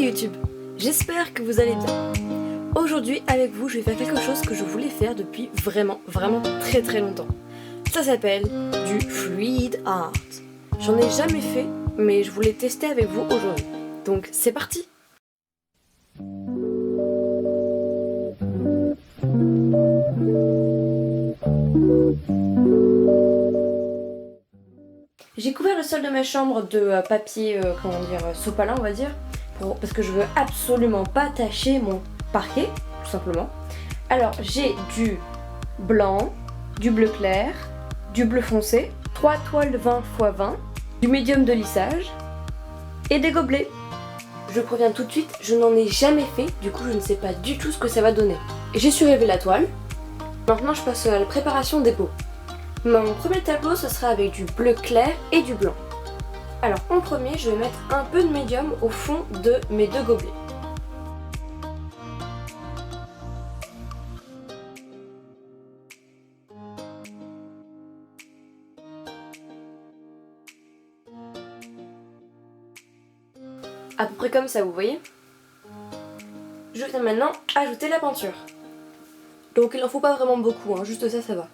YouTube, j'espère que vous allez bien. Aujourd'hui avec vous je vais faire quelque chose que je voulais faire depuis vraiment très longtemps. Ça s'appelle du fluid art. J'en ai jamais fait mais je voulais tester avec vous aujourd'hui. Donc c'est parti! J'ai couvert le sol de ma chambre de papier, sopalin on va dire, parce que je veux absolument pas tacher mon parquet, tout simplement. Alors j'ai du blanc, du bleu clair, du bleu foncé, 3 toiles 20 x 20, du médium de lissage et des gobelets. Je préviens tout de suite, je n'en ai jamais fait, du coup je ne sais pas du tout ce que ça va donner. J'ai surélevé la toile, maintenant je passe à la préparation des pots. Mon premier tableau ce sera avec du bleu clair et du blanc. Alors en premier je vais mettre un peu de médium au fond de mes deux gobelets. À peu près comme ça, vous voyez. Je viens maintenant ajouter la peinture. Donc il n'en faut pas vraiment beaucoup, hein, juste ça va.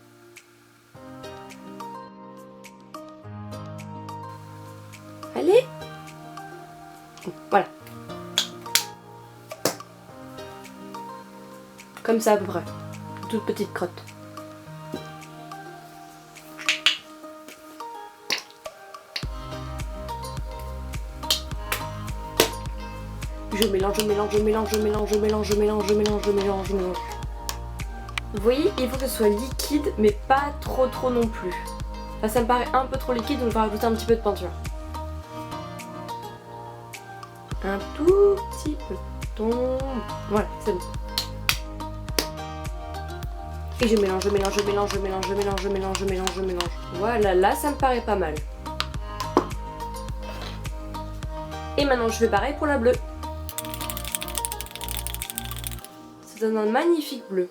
Allez! Voilà. Comme ça à peu près. Toute petite crotte. Je mélange. Vous voyez, il faut que ce soit liquide, mais pas trop non plus. Enfin, ça me paraît un peu trop liquide, donc je vais rajouter un petit peu de peinture. Un tout petit peu. Voilà, c'est bon. Et je mélange. Voilà, là ça me paraît pas mal. Et maintenant je fais pareil pour la bleue. Ça donne un magnifique bleu.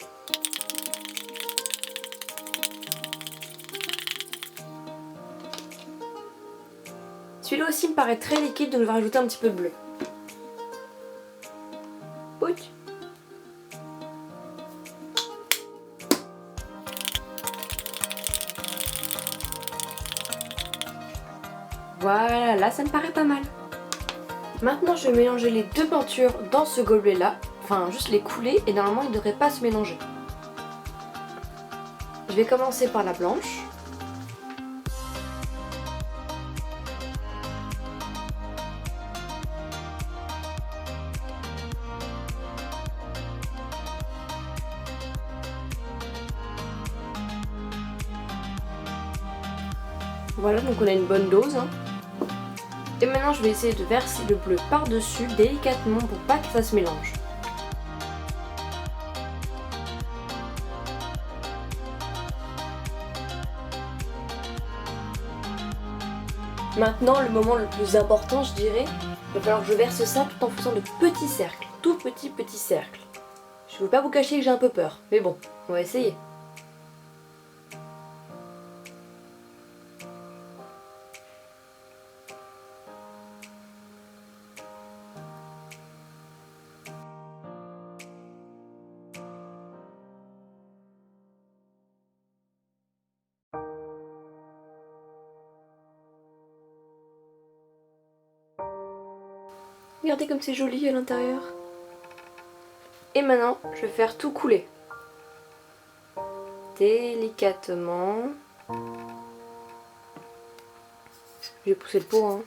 Celui-là aussi me paraît très liquide, donc je vais rajouter un petit peu de bleu. Ouch. Voilà, là ça me paraît pas mal. Maintenant je vais mélanger les deux peintures dans ce gobelet là. Enfin juste les couler et normalement ils ne devraient pas se mélanger. Je vais commencer par la blanche. Voilà, donc on a une bonne dose. Et maintenant je vais essayer de verser le bleu par-dessus délicatement pour pas que ça se mélange. Maintenant le moment le plus important je dirais, il va falloir que je verse ça tout en faisant de petits cercles, tout petits cercles. Je ne veux pas vous cacher que j'ai un peu peur, mais bon, on va essayer. Regardez comme c'est joli à l'intérieur. Et maintenant, je vais faire tout couler. Délicatement. Je vais pousser le pot, hein.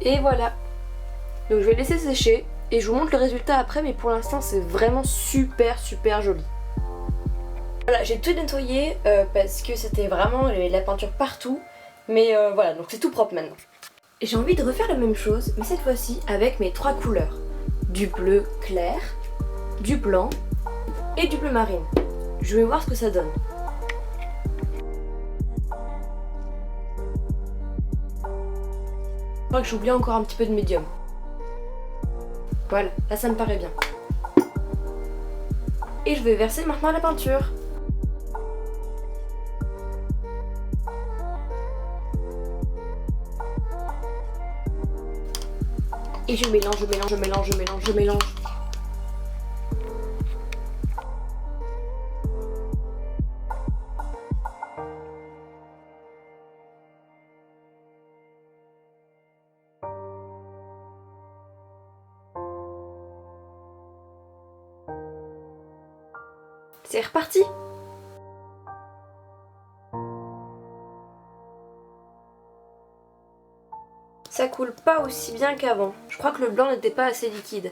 Et voilà. Donc je vais laisser sécher et je vous montre le résultat après, mais pour l'instant c'est vraiment super joli. Voilà, j'ai tout nettoyé parce que c'était vraiment la peinture partout. Mais voilà, donc c'est tout propre maintenant. Et j'ai envie de refaire la même chose, mais cette fois-ci avec mes 3 couleurs. Du bleu clair, du blanc et du bleu marine. Je vais voir ce que ça donne. Je crois que j'oublie encore un petit peu de médium. Voilà, là ça me paraît bien. Et je vais verser maintenant la peinture. Et je mélange, je mélange, je mélange, je mélange, je mélange. C'est reparti! Ça coule pas aussi bien qu'avant. Je crois que le blanc n'était pas assez liquide.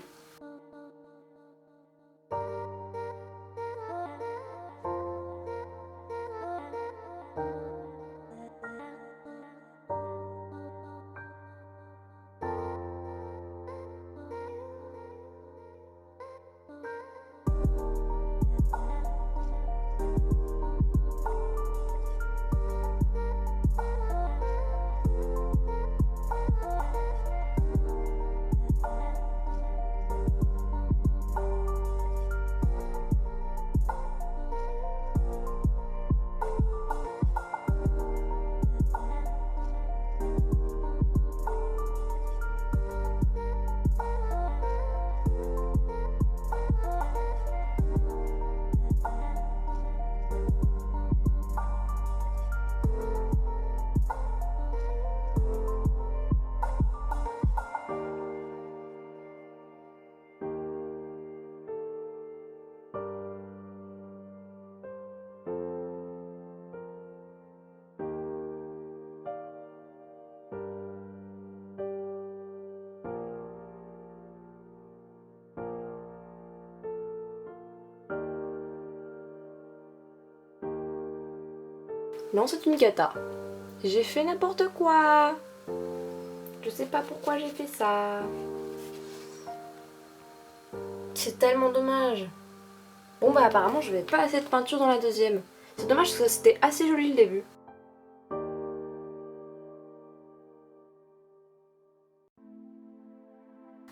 Non, c'est une cata. J'ai fait n'importe quoi. Je sais pas pourquoi j'ai fait ça. C'est tellement dommage. Bon bah apparemment je vais pas assez de peinture dans la deuxième. C'est dommage parce que c'était assez joli le début.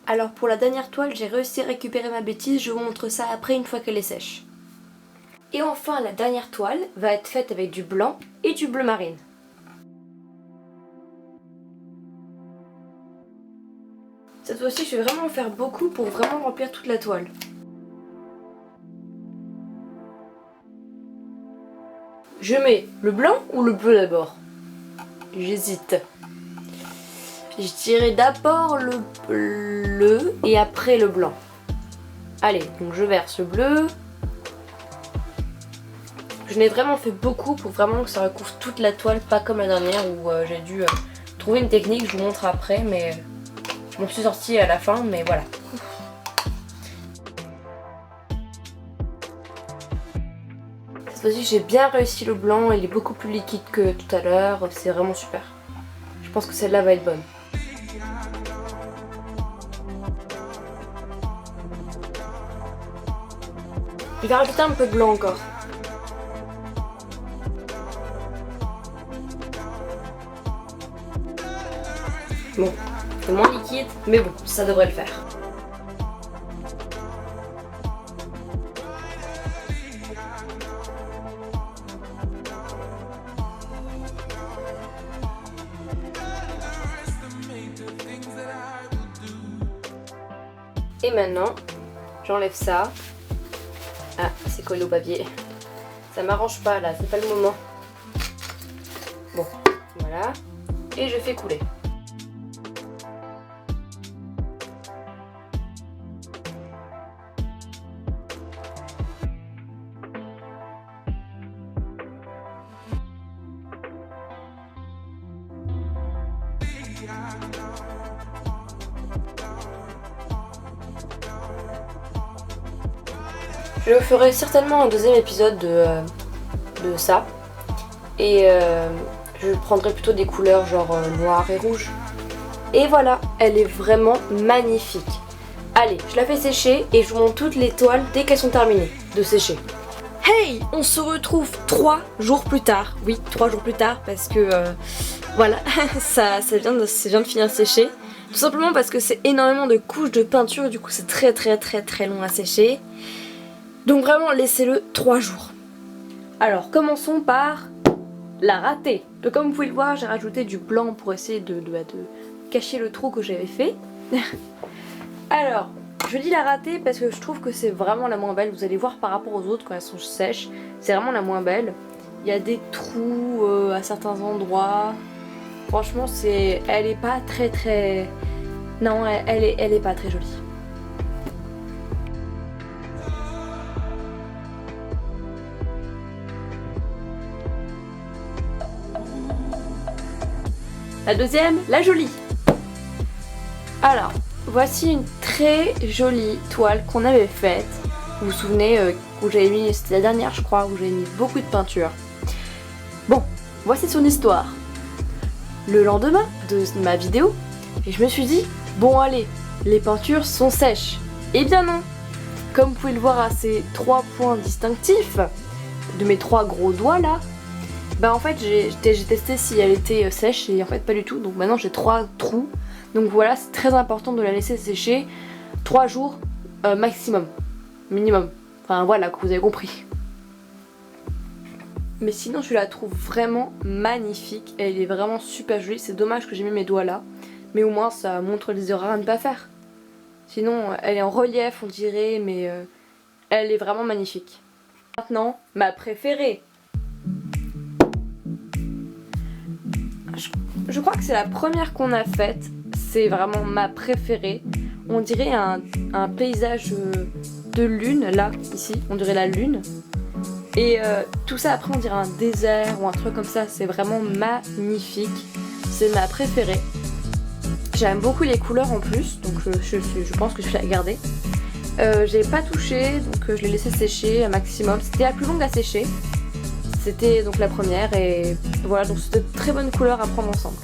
Alors pour la dernière toile, j'ai réussi à récupérer ma bêtise, je vous montre ça après une fois qu'elle est sèche. Et enfin la dernière toile va être faite avec du blanc et du bleu marine. Cette fois-ci je vais vraiment en faire beaucoup pour vraiment remplir toute la toile. Je mets le blanc ou le bleu d'abord? J'hésite. Je dirais d'abord le bleu et après le blanc. Allez, donc je verse le bleu. Je n'ai vraiment fait beaucoup pour vraiment que ça recouvre toute la toile, pas comme la dernière où j'ai dû trouver une technique, je vous montre après, mais je m'en suis sortie à la fin, mais voilà. Cette fois-ci j'ai bien réussi le blanc, il est beaucoup plus liquide que tout à l'heure, c'est vraiment super. Je pense que celle-là va être bonne. Je vais rajouter un peu de blanc encore. Bon, c'est moins liquide, mais bon, ça devrait le faire. Et maintenant, j'enlève ça. Ah, c'est collé au papier. Ça m'arrange pas là, c'est pas le moment. Bon, voilà. Et je fais couler. Je ferai certainement un deuxième épisode de ça. Et je prendrai plutôt des couleurs genre noir et rouge. Et voilà, elle est vraiment magnifique. Allez, je la fais sécher et je vous montre toutes les toiles dès qu'elles sont terminées de sécher. Hey, on se retrouve 3 jours plus tard. Oui, 3 jours plus tard parce que voilà, ça vient de finir de sécher. Tout simplement parce que c'est énormément de couches de peinture, du coup c'est très long à sécher. Donc vraiment laissez-le 3 jours. Alors commençons par la râtée. Donc comme vous pouvez le voir, j'ai rajouté du blanc pour essayer de cacher le trou que j'avais fait. Alors, je dis la râtée parce que je trouve que c'est vraiment la moins belle. Vous allez voir par rapport aux autres quand elles sont sèches, c'est vraiment la moins belle. Il y a des trous à certains endroits. Franchement, elle est pas très... Non, elle est pas très jolie. La deuxième, la jolie. Alors, voici une très jolie toile qu'on avait faite. Vous vous souvenez où j'avais mis, c'était la dernière je crois, où j'avais mis beaucoup de peinture. Bon, voici son histoire. Le lendemain de ma vidéo, je me suis dit, bon allez, les peintures sont sèches. Eh bien non. Comme vous pouvez le voir à ces 3 points distinctifs de mes 3 gros doigts là, bah en fait j'ai testé si elle était sèche et en fait pas du tout. Donc maintenant j'ai 3 trous. Donc voilà, c'est très important de la laisser sécher 3 jours maximum, minimum. Enfin voilà, que vous avez compris. Mais sinon je la trouve vraiment magnifique, elle est vraiment super jolie. C'est dommage que j'ai mis mes doigts là, mais au moins ça montre les erreurs à ne pas faire. Sinon elle est en relief on dirait, mais elle est vraiment magnifique. Maintenant, ma préférée. Je crois que c'est la première qu'on a faite, c'est vraiment ma préférée. On dirait un paysage de lune, là, ici, on dirait la lune. Et tout ça après on dirait un désert ou un truc comme ça, c'est vraiment magnifique. C'est ma préférée. J'aime beaucoup les couleurs en plus, donc je pense que je vais la garder. J'ai pas touché, donc je l'ai laissé sécher un maximum. C'était la plus longue à sécher. C'était donc la première et voilà, donc c'était de très bonnes couleurs à prendre ensemble.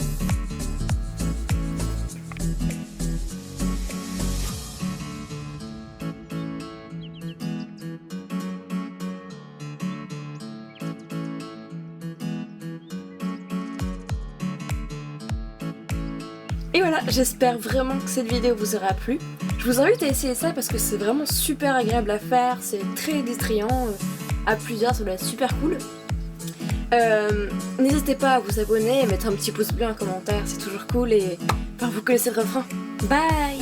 Et voilà, j'espère vraiment que cette vidéo vous aura plu. Je vous invite à essayer ça parce que c'est vraiment super agréable à faire, c'est très distrayant, à plusieurs ça doit être super cool. N'hésitez pas à vous abonner et mettre un petit pouce bleu, un commentaire, c'est toujours cool et enfin, vous connaissez le refrain. Bye!